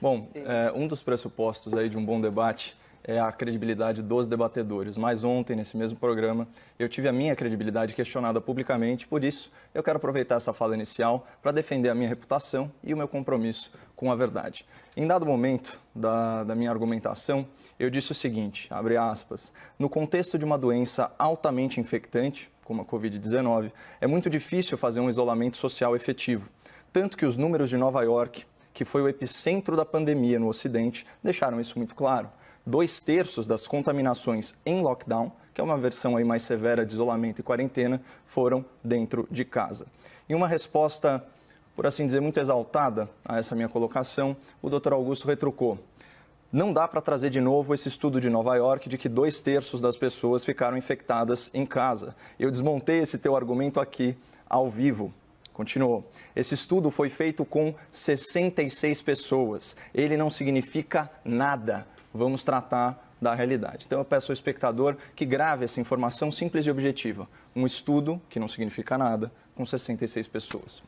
Bom, um dos pressupostos aí de um bom debate é a credibilidade dos debatedores. Mas ontem, nesse mesmo programa, eu tive a minha credibilidade questionada publicamente, por isso eu quero aproveitar essa fala inicial para defender a minha reputação e o meu compromisso com a verdade. Em dado momento da minha argumentação, eu disse o seguinte, abre aspas, no contexto de uma doença altamente infectante, como a Covid-19, é muito difícil fazer um isolamento social efetivo. Tanto que os números de Nova York, que foi o epicentro da pandemia no Ocidente, deixaram isso muito claro. 2/3 das contaminações em lockdown, que é uma versão aí mais severa de isolamento e quarentena, foram dentro de casa. Em uma resposta, por assim dizer, muito exaltada a essa minha colocação, o Dr. Augusto retrucou. Não dá para trazer de novo esse estudo de Nova York de que 2/3 das pessoas ficaram infectadas em casa. Eu desmontei esse teu argumento aqui ao vivo. Continuou. Esse estudo foi feito com 66 pessoas. Ele não significa nada. Vamos tratar da realidade. Então eu peço ao espectador que grave essa informação simples e objetiva. Um estudo, que não significa nada, com 66 pessoas.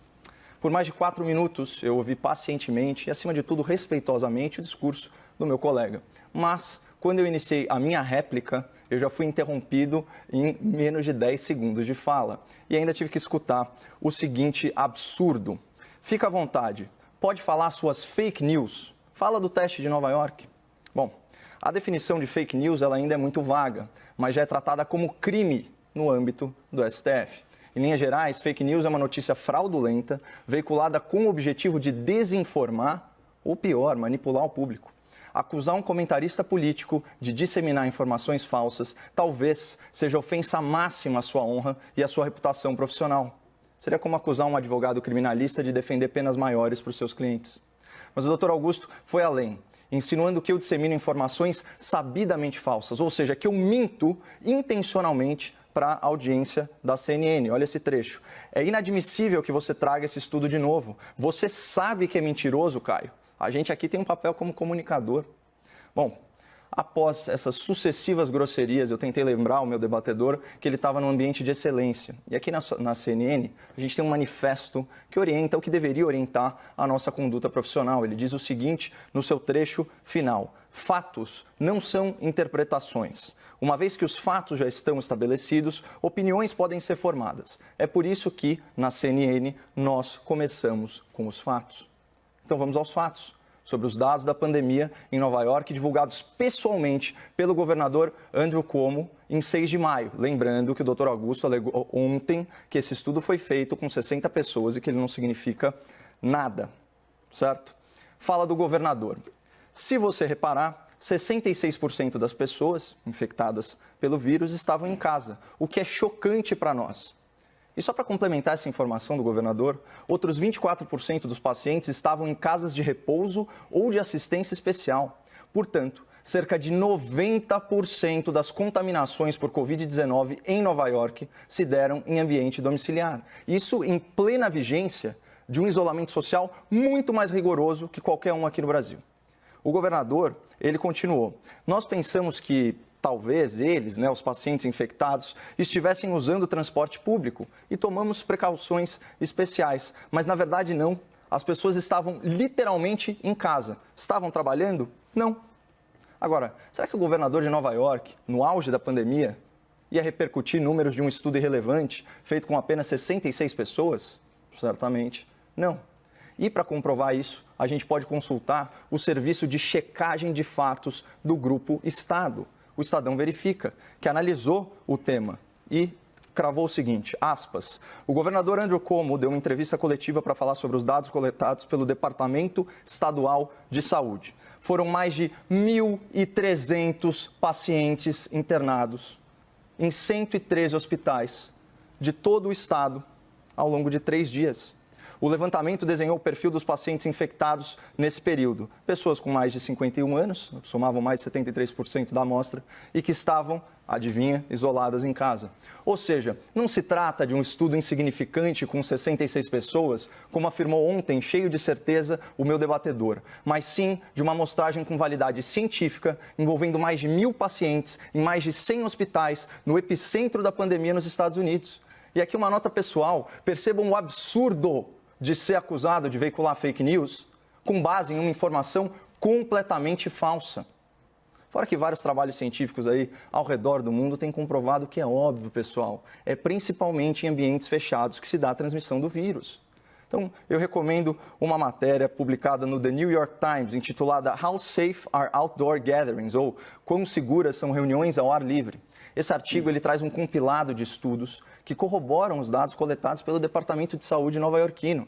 Por mais de 4 minutos, eu ouvi pacientemente e, acima de tudo, respeitosamente o discurso do meu colega. Mas, quando eu iniciei a minha réplica, eu já fui interrompido em menos de 10 segundos de fala. E ainda tive que escutar o seguinte absurdo. Fica à vontade, pode falar suas fake news. Fala do teste de Nova York. Bom, a definição de fake news ela ainda é muito vaga, mas já é tratada como crime no âmbito do STF. Em linhas gerais, fake news é uma notícia fraudulenta, veiculada com o objetivo de desinformar, ou pior, manipular o público. Acusar um comentarista político de disseminar informações falsas talvez seja ofensa máxima à sua honra e à sua reputação profissional. Seria como acusar um advogado criminalista de defender penas maiores para os seus clientes. Mas o Dr. Augusto foi além, insinuando que eu dissemino informações sabidamente falsas, ou seja, que eu minto intencionalmente para a audiência da CNN. Olha esse trecho. É inadmissível que você traga esse estudo de novo. Você sabe que é mentiroso, Caio. A gente aqui tem um papel como comunicador. Bom, após essas sucessivas grosserias, eu tentei lembrar o meu debatedor que ele estava num ambiente de excelência. E aqui na CNN, a gente tem um manifesto que orienta, o que deveria orientar a nossa conduta profissional. Ele diz o seguinte no seu trecho final. Fatos não são interpretações. Uma vez que os fatos já estão estabelecidos, opiniões podem ser formadas. É por isso que, na CNN, nós começamos com os fatos. Então vamos aos fatos sobre os dados da pandemia em Nova York, divulgados pessoalmente pelo governador Andrew Cuomo em 6 de maio. Lembrando que o Dr. Augusto alegou ontem que esse estudo foi feito com 60 pessoas e que ele não significa nada, certo? Fala do governador. Se você reparar, 66% das pessoas infectadas pelo vírus estavam em casa, o que é chocante para nós. E só para complementar essa informação do governador, outros 24% dos pacientes estavam em casas de repouso ou de assistência especial. Portanto, cerca de 90% das contaminações por Covid-19 em Nova York se deram em ambiente domiciliar. Isso em plena vigência de um isolamento social muito mais rigoroso que qualquer um aqui no Brasil. O governador, ele continuou, nós pensamos que talvez eles, os pacientes infectados, estivessem usando o transporte público e tomamos precauções especiais. Mas, na verdade, não. As pessoas estavam literalmente em casa. Estavam trabalhando? Não. Agora, será que o governador de Nova York, no auge da pandemia, ia repercutir números de um estudo irrelevante feito com apenas 66 pessoas? Certamente não. E para comprovar isso, a gente pode consultar o serviço de checagem de fatos do Grupo Estado. O Estadão Verifica, que analisou o tema e cravou o seguinte, aspas, o governador Andrew Cuomo deu uma entrevista coletiva para falar sobre os dados coletados pelo Departamento Estadual de Saúde. Foram mais de 1.300 pacientes internados em 113 hospitais de todo o estado ao longo de 3 dias. O levantamento desenhou o perfil dos pacientes infectados nesse período. Pessoas com mais de 51 anos, somavam mais de 73% da amostra, e que estavam, adivinha, isoladas em casa. Ou seja, não se trata de um estudo insignificante com 66 pessoas, como afirmou ontem, cheio de certeza, o meu debatedor, mas sim de uma amostragem com validade científica, envolvendo mais de 1.000 pacientes em mais de 100 hospitais no epicentro da pandemia nos Estados Unidos. E aqui uma nota pessoal, percebam o absurdo de ser acusado de veicular fake news, com base em uma informação completamente falsa. Fora que vários trabalhos científicos aí ao redor do mundo têm comprovado que é óbvio, pessoal, é principalmente em ambientes fechados que se dá a transmissão do vírus. Então, eu recomendo uma matéria publicada no The New York Times, intitulada How Safe Are Outdoor Gatherings? Ou Quão seguras são reuniões ao ar livre? Esse artigo ele traz um compilado de estudos que corroboram os dados coletados pelo Departamento de Saúde nova-iorquino.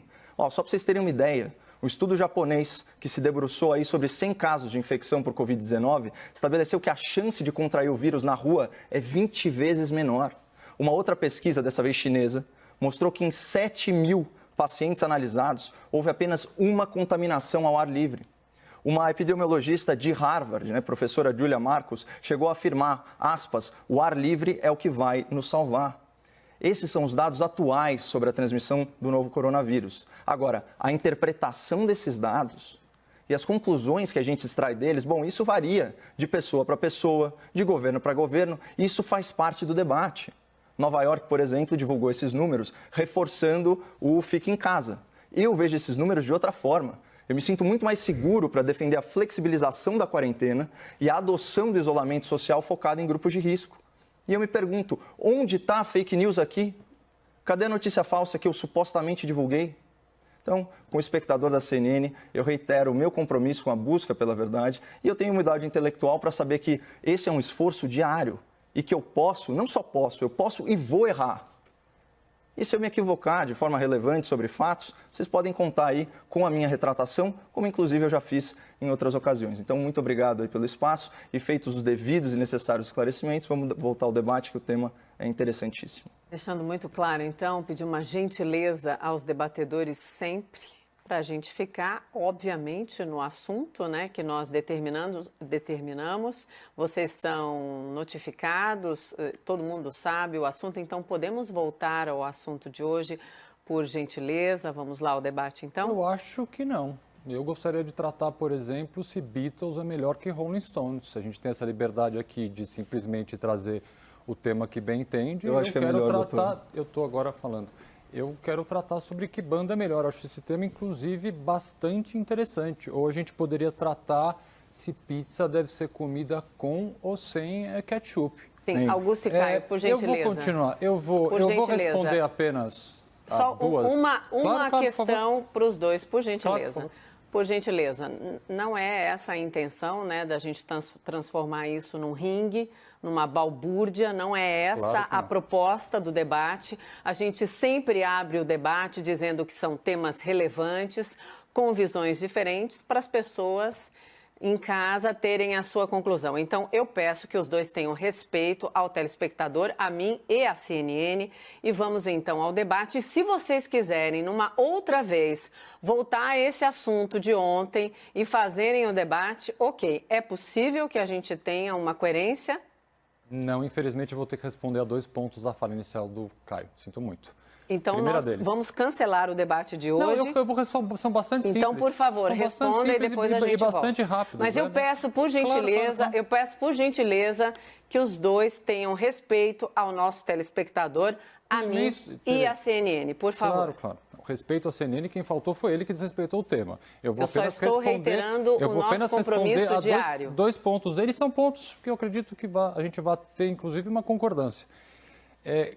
Só para vocês terem uma ideia, o estudo japonês, que se debruçou aí sobre 100 casos de infecção por Covid-19, estabeleceu que a chance de contrair o vírus na rua é 20 vezes menor. Uma outra pesquisa, dessa vez chinesa, mostrou que em 7.000 pacientes analisados, houve apenas uma contaminação ao ar livre. Uma epidemiologista de Harvard, professora Julia Marcus, chegou a afirmar, aspas, o ar livre é o que vai nos salvar. Esses são os dados atuais sobre a transmissão do novo coronavírus. Agora, a interpretação desses dados e as conclusões que a gente extrai deles, isso varia de pessoa para pessoa, de governo para governo, e isso faz parte do debate. Nova York, por exemplo, divulgou esses números, reforçando o fique em casa. Eu vejo esses números de outra forma. Eu me sinto muito mais seguro para defender a flexibilização da quarentena e a adoção do isolamento social focado em grupos de risco. E eu me pergunto, onde está a fake news aqui? Cadê a notícia falsa que eu supostamente divulguei? Então, como espectador da CNN, eu reitero o meu compromisso com a busca pela verdade e eu tenho humildade intelectual para saber que esse é um esforço diário e que eu posso, não só posso, eu posso e vou errar. E se eu me equivocar de forma relevante sobre fatos, vocês podem contar aí com a minha retratação, como inclusive eu já fiz em outras ocasiões. Então, muito obrigado aí pelo espaço e feitos os devidos e necessários esclarecimentos, vamos voltar ao debate que o tema é interessantíssimo. Deixando muito claro, então, pedir uma gentileza aos debatedores sempre para a gente ficar, obviamente, no assunto, que nós determinamos. Vocês são notificados, todo mundo sabe o assunto, então podemos voltar ao assunto de hoje, por gentileza. Vamos lá ao debate, então? Eu acho que não. Eu gostaria de tratar, por exemplo, se Beatles é melhor que Rolling Stones. A gente tem essa liberdade aqui de simplesmente trazer o tema que bem entende. Eu acho que é melhor, doutor. Eu estou agora falando. Eu quero tratar sobre que banda é melhor. Acho esse tema, inclusive, bastante interessante. Ou a gente poderia tratar se pizza deve ser comida com ou sem ketchup. Sim, Augusto e Caio, por gentileza. Eu vou continuar. Eu vou responder apenas só duas. Uma claro, questão para os dois, por gentileza. Claro, por gentileza, não é essa a intenção, da gente transformar isso num ringue, numa balbúrdia, não é essa a proposta do debate. A gente sempre abre o debate dizendo que são temas relevantes, com visões diferentes, para as pessoas em casa terem a sua conclusão. Então, eu peço que os dois tenham respeito ao telespectador, a mim e à CNN, e vamos então ao debate. E se vocês quiserem, numa outra vez, voltar a esse assunto de ontem e fazerem o debate, ok, é possível que a gente tenha uma coerência? Não, infelizmente eu vou ter que responder a 2 pontos da fala inicial do Caio. Sinto muito. Então, nós vamos cancelar o debate de hoje. Não, eu vou, são bastante simples. Então, por favor, responda e depois a gente volta. Bastante rápido. Mas eu peço, por gentileza, que os dois tenham respeito ao nosso telespectador, a mim e à CNN, por favor. Claro. O respeito à CNN, quem faltou foi ele que desrespeitou o tema. Eu só estou reiterando o nosso compromisso diário. 2 pontos deles são pontos que eu acredito que a gente vai ter, inclusive, uma concordância.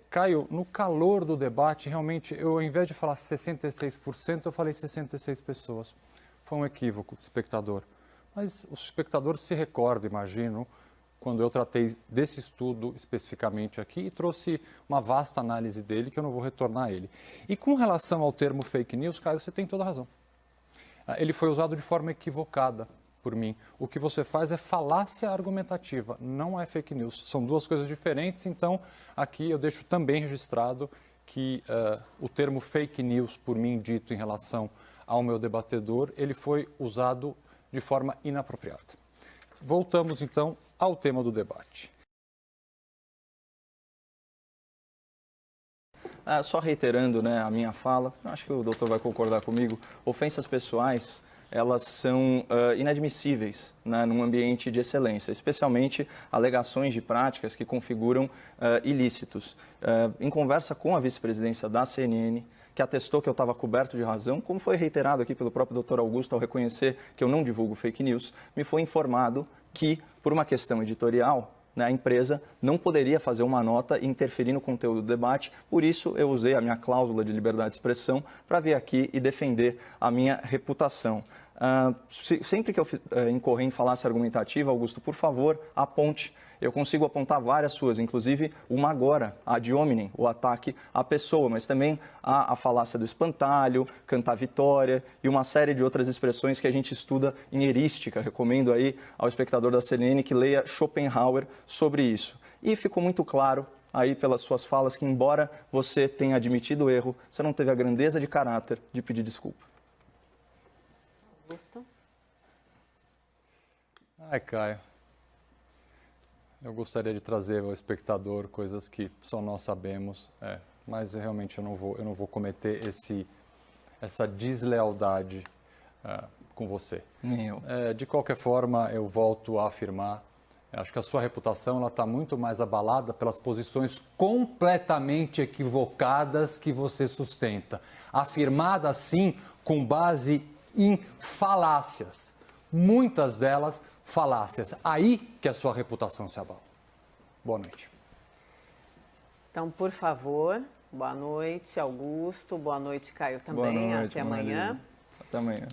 Caio, no calor do debate, realmente, eu ao invés de falar 66%, eu falei 66 pessoas. Foi um equívoco do espectador. Mas o espectador se recorda, imagino, quando eu tratei desse estudo especificamente aqui e trouxe uma vasta análise dele, que eu não vou retornar a ele. E com relação ao termo fake news, Caio, você tem toda a razão. Ele foi usado de forma equivocada por mim. O que você faz é falácia argumentativa, não é fake news. São duas coisas diferentes, então aqui eu deixo também registrado que o termo fake news, por mim dito em relação ao meu debatedor, ele foi usado de forma inapropriada. Voltamos então ao tema do debate. Só reiterando a minha fala, acho que o doutor vai concordar comigo, ofensas pessoais, elas são inadmissíveis num ambiente de excelência, especialmente alegações de práticas que configuram ilícitos. Em conversa com a vice-presidência da CNN, que atestou que eu estava coberto de razão, como foi reiterado aqui pelo próprio Dr. Augusto ao reconhecer que eu não divulgo fake news, me foi informado que, por uma questão editorial, né, a empresa não poderia fazer uma nota e interferir no conteúdo do debate, por isso eu usei a minha cláusula de liberdade de expressão para vir aqui e defender a minha reputação. Sempre que eu incorrer em falácia argumentativa, Augusto, por favor, aponte. Eu consigo apontar várias suas, inclusive uma agora, a ad hominem, o ataque à pessoa, mas também a falácia do espantalho, cantar vitória e uma série de outras expressões que a gente estuda em erística. Recomendo aí ao espectador da CNN que leia Schopenhauer sobre isso. E ficou muito claro aí pelas suas falas que, embora você tenha admitido o erro, você não teve a grandeza de caráter de pedir desculpa. Augusto? Ai, Caio. Eu gostaria de trazer ao espectador coisas que só nós sabemos, mas realmente eu não vou cometer essa deslealdade com você. Nem eu. De qualquer forma, eu volto a afirmar, acho que a sua reputação está muito mais abalada pelas posições completamente equivocadas que você sustenta, afirmada assim com base em falácias, muitas delas falácias. Aí que a sua reputação se abala. Boa noite. Então, por favor, boa noite, Augusto. Boa noite, Caio, também. Boa noite, até amanhã. Até amanhã.